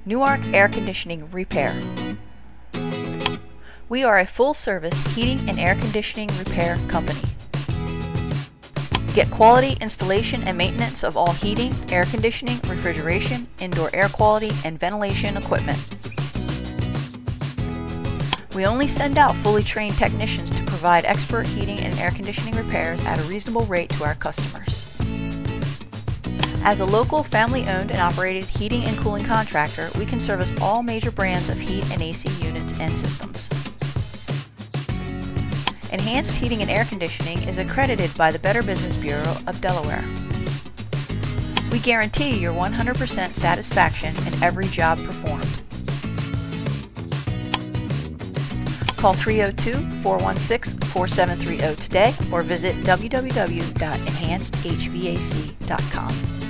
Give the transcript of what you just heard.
Newark Air Conditioning Repair. We are a full-service heating and air conditioning repair company. Get quality installation and maintenance of all heating, air conditioning, refrigeration, indoor air quality, and ventilation equipment. We only send out fully trained technicians to provide expert heating and air conditioning repairs at a reasonable rate to our customers. As a local, family-owned and operated heating and cooling contractor, we can service all major brands of heat and AC units and systems. Enhanced Heating and Air Conditioning is accredited by the Better Business Bureau of Delaware. We guarantee your 100% satisfaction in every job performed. Call 302-416-4730 today or visit www.enhancedhvac.com.